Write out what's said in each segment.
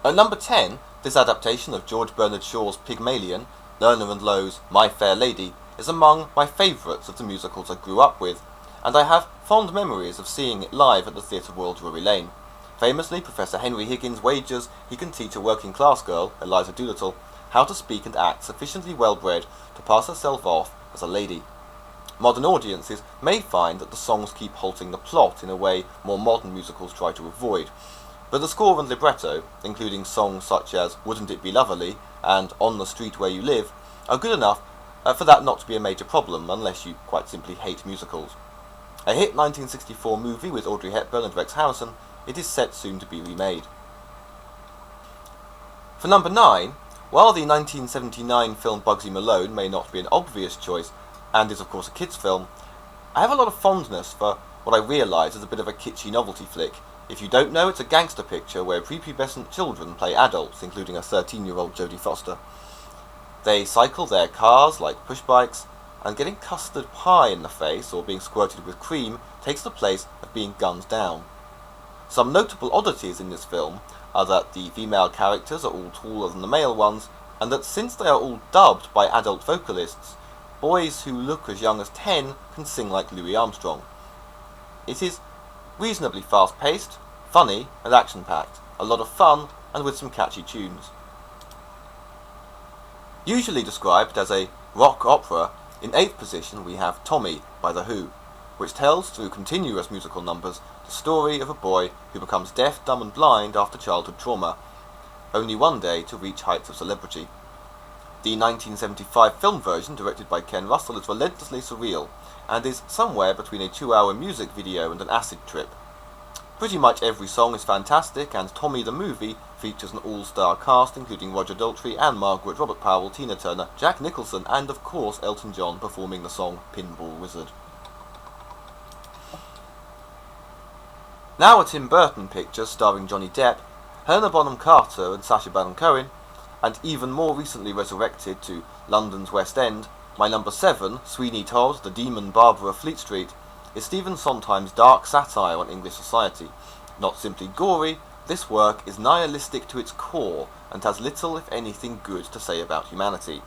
At number 10, this adaptation of George Bernard Shaw's Pygmalion, Lerner and Loewe's My Fair Lady, is among my favourites of the musicals I grew up with, and I have fond memories of seeing it live at the Theatre Royal Drury Lane. Famously, Professor Henry Higgins wagers he can teach a working-class girl, Eliza Doolittle, how to speak and act sufficiently well-bred to pass herself off as a lady. Modern audiences may find that the songs keep halting the plot in a way more modern musicals try to avoid, but the score and libretto, including songs such as Wouldn't It Be Lovely and On the Street Where You Live, are good enough for that not to be a major problem unless you quite simply hate musicals. A hit 1964 movie with Audrey Hepburn and Rex Harrison, it is set soon to be remade. For number 9, while the 1979 film Bugsy Malone may not be an obvious choice, and is of course a kids' film, I have a lot of fondness for what I realise is a bit of a kitschy novelty flick. If you don't know, it's a gangster picture where prepubescent children play adults, including a 13-year-old Jodie Foster. They cycle their cars like push bikes, and getting custard pie in the face or being squirted with cream takes the place of being gunned down. Some notable oddities in this film are that the female characters are all taller than the male ones, and that since they are all dubbed by adult vocalists, boys who look as young as 10 can sing like Louis Armstrong. It is reasonably fast-paced, funny and action-packed, a lot of fun and with some catchy tunes. Usually described as a rock opera, in 8th position we have Tommy by The Who, which tells through continuous musical numbers the story of a boy who becomes deaf, dumb and blind after childhood trauma, only one day to reach heights of celebrity. The 1975 film version, directed by Ken Russell, is relentlessly surreal, and is somewhere between a 2-hour music video and an acid trip. Pretty much every song is fantastic, and Tommy the Movie features an all-star cast including Roger Daltrey, Anne Margaret, Robert Powell, Tina Turner, Jack Nicholson, and of course Elton John performing the song Pinball Wizard. Now a Tim Burton picture starring Johnny Depp, Helena Bonham Carter and Sacha Baron Cohen, and even more recently resurrected to London's West End, my number 7, Sweeney Todd, the Demon Barber of Fleet Street, is Stephen Sondheim's dark satire on English society. Not simply gory, this work is nihilistic to its core and has little, if anything, good to say about humanity,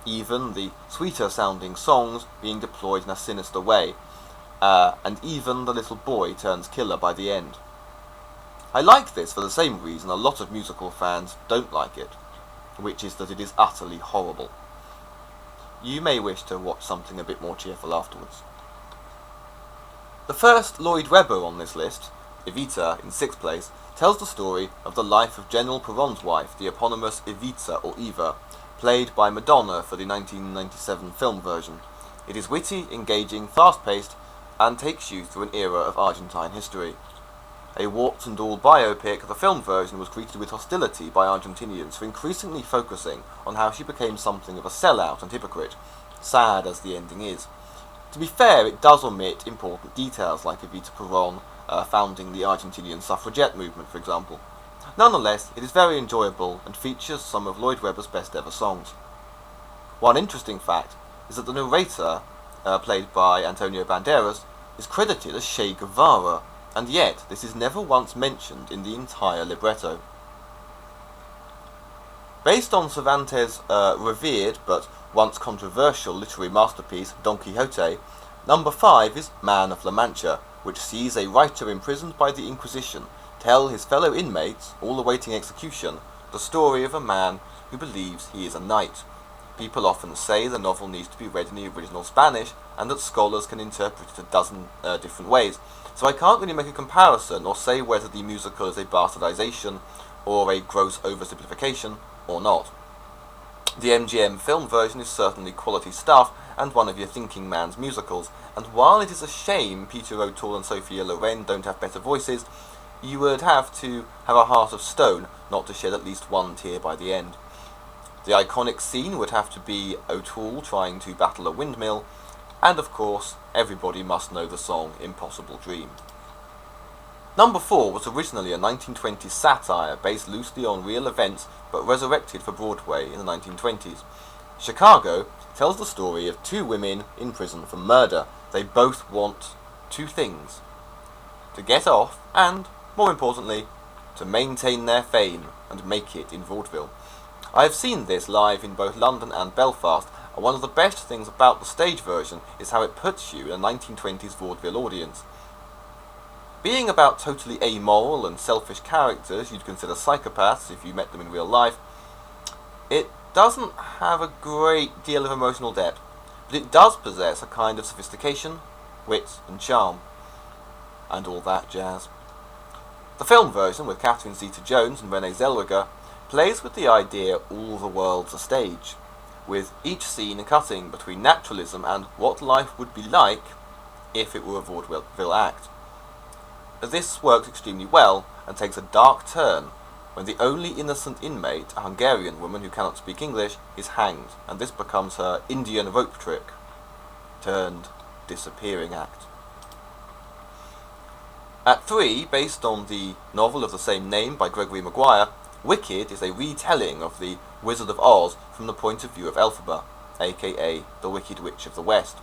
even the sweeter-sounding songs being deployed in a sinister way, and even the little boy turns killer by the end. I like this for the same reason a lot of musical fans don't like it, which is that it is utterly horrible. You may wish to watch something a bit more cheerful afterwards. The first Lloyd Webber on this list, Iita, in 6th place, tells the story of the life of General Perron's wife, the eponymous Iita or Eva, played by Madonna for the 1997 film version. It is witty, engaging, fast-paced, and takes you through an era of Argentine history. A warts-and-all biopic, the film version was greeted with hostility by Argentinians for increasingly focusing on how she became something of a sellout and hypocrite, sad as the ending is. To be fair, it does omit important details like Evita Peron founding the Argentinian suffragette movement, for example. Nonetheless, it is very enjoyable and features some of Lloyd Webber's best ever songs. One interesting fact is that the narrator, played by Antonio Banderas, is credited as Che Guevara, and yet this is never once mentioned in the entire libretto. Based on Cervantes' revered but once controversial literary masterpiece, Don Quixote, number 5 is Man of La Mancha, which sees a writer imprisoned by the Inquisition tell his fellow inmates, all awaiting execution, the story of a man who believes he is a knight. People often say the novel needs to be read in the original Spanish, and that scholars can interpret it a dozen different ways, so I can't really make a comparison or say whether the musical is a bastardization or a gross oversimplification or not. The MGM film version is certainly quality stuff and one of your thinking man's musicals, and while it is a shame Peter O'Toole and Sophia Loren don't have better voices, you would have to have a heart of stone not to shed at least one tear by the end. The iconic scene would have to be O'Toole trying to battle a windmill, and of course, everybody must know the song Impossible Dream. Number 4 was originally a 1920s satire based loosely on real events but resurrected for Broadway in the 1920s. Chicago tells the story of 2 women in prison for murder. They both want 2 things: to get off and, more importantly, to maintain their fame and make it in vaudeville. I have seen this live in both London and Belfast, and one of the best things about the stage version is how it puts you in a 1920s vaudeville audience. Being about totally amoral and selfish characters you'd consider psychopaths if you met them in real life, it doesn't have a great deal of emotional depth, but it does possess a kind of sophistication, wit and charm, and all that jazz. The film version, with Catherine Zeta-Jones and Renee Zellweger, plays with the idea all the world's a stage, with each scene cutting between naturalism and what life would be like if it were a vaudeville act. This works extremely well and takes a dark turn when the only innocent inmate, a Hungarian woman who cannot speak English, is hanged, and this becomes her Indian rope trick turned disappearing act. At 3, based on the novel of the same name by Gregory Maguire, Wicked is a retelling of the Wizard of Oz from the point of view of Elphaba, aka the Wicked Witch of the West.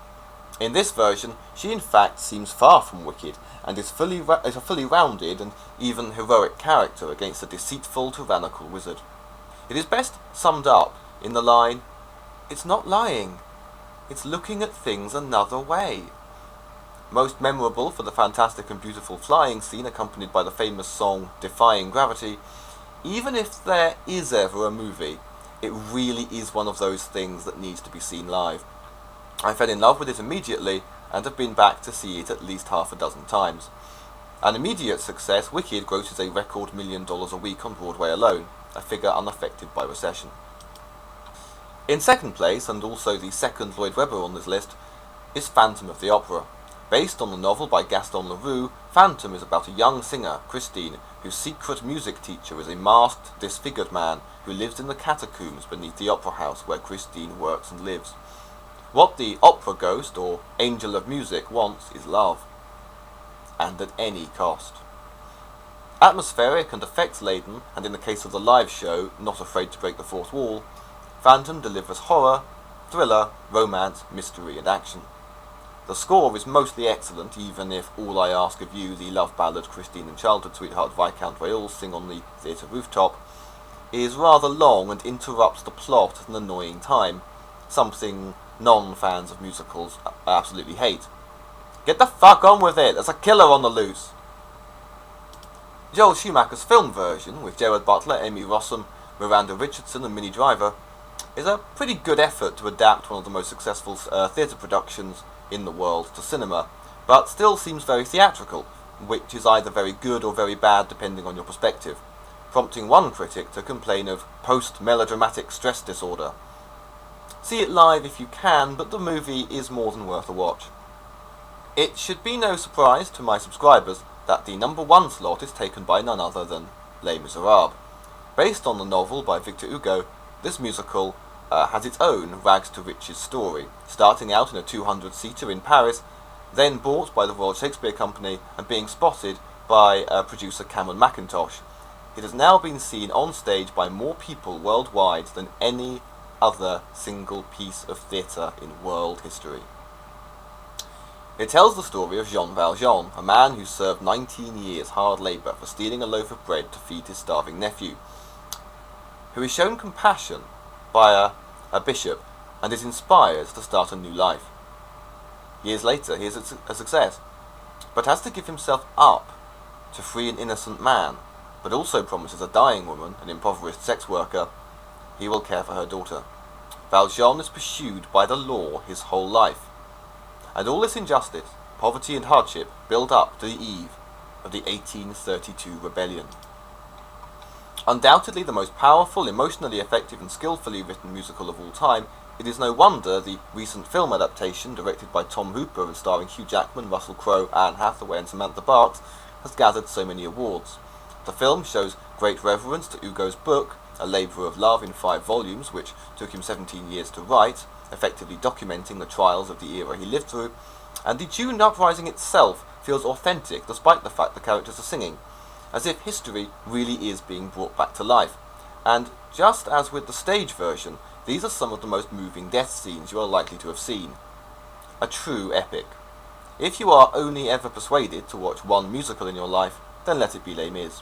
In this version, she in fact seems far from wicked, and is a fully rounded and even heroic character against a deceitful, tyrannical wizard. It is best summed up in the line, "It's not lying, it's looking at things another way." Most memorable for the fantastic and beautiful flying scene accompanied by the famous song Defying Gravity, even if there is ever a movie, it really is one of those things that needs to be seen live. I fell in love with it immediately and have been back to see it at least half a dozen times. An immediate success, Wicked grosses a record $1 million a week on Broadway alone, a figure unaffected by recession. In second place, and also the second Lloyd Webber on this list, is Phantom of the Opera. Based on the novel by Gaston Leroux, Phantom is about a young singer, Christine, whose secret music teacher is a masked, disfigured man who lives in the catacombs beneath the opera house where Christine works and lives. What the opera ghost, or angel of music, wants is love, and at any cost. Atmospheric and effects-laden, and in the case of the live show, not afraid to break the fourth wall, Phantom delivers horror, thriller, romance, mystery, and action. The score is mostly excellent, even if All I Ask of You, the love ballad Christine and childhood sweetheart Viscount Raoul sing on the theatre rooftop, is rather long and interrupts the plot at an annoying time, something non-fans of musicals absolutely hate. Get the fuck on with it, there's a killer on the loose! Joel Schumacher's film version, with Gerard Butler, Amy Rossum, Miranda Richardson and Minnie Driver, is a pretty good effort to adapt one of the most successful theatre productions in the world to cinema, but still seems very theatrical, which is either very good or very bad depending on your perspective, prompting one critic to complain of post-melodramatic stress disorder. See it live if you can, but the movie is more than worth a watch. It should be no surprise to my subscribers that the number 1 slot is taken by none other than Les Miserables. Based on the novel by Victor Hugo, this musical has its own rags-to-riches story, starting out in a 200-seater in Paris, then bought by the Royal Shakespeare Company and being spotted by producer Cameron Mackintosh. It has now been seen on stage by more people worldwide than any other single piece of theatre in world history. It tells the story of Jean Valjean, a man who served 19 years hard labour for stealing a loaf of bread to feed his starving nephew, who is shown compassion by a bishop and is inspired to start a new life. Years later he is a success, but has to give himself up to free an innocent man, but also promises a dying woman, an impoverished sex worker, he will care for her daughter. Valjean is pursued by the law his whole life, and all this injustice, poverty and hardship build up to the eve of the 1832 rebellion. Undoubtedly the most powerful, emotionally effective and skillfully written musical of all time, it is no wonder the recent film adaptation, directed by Tom Hooper and starring Hugh Jackman, Russell Crowe, Anne Hathaway and Samantha Barks, has gathered so many awards. The film shows great reverence to Hugo's book, a labour of love in 5 volumes, which took him 17 years to write, effectively documenting the trials of the era he lived through, and the tune Uprising itself feels authentic despite the fact the characters are singing, as if history really is being brought back to life. And just as with the stage version, these are some of the most moving death scenes you are likely to have seen. A true epic. If you are only ever persuaded to watch one musical in your life, then let it be Les Mis.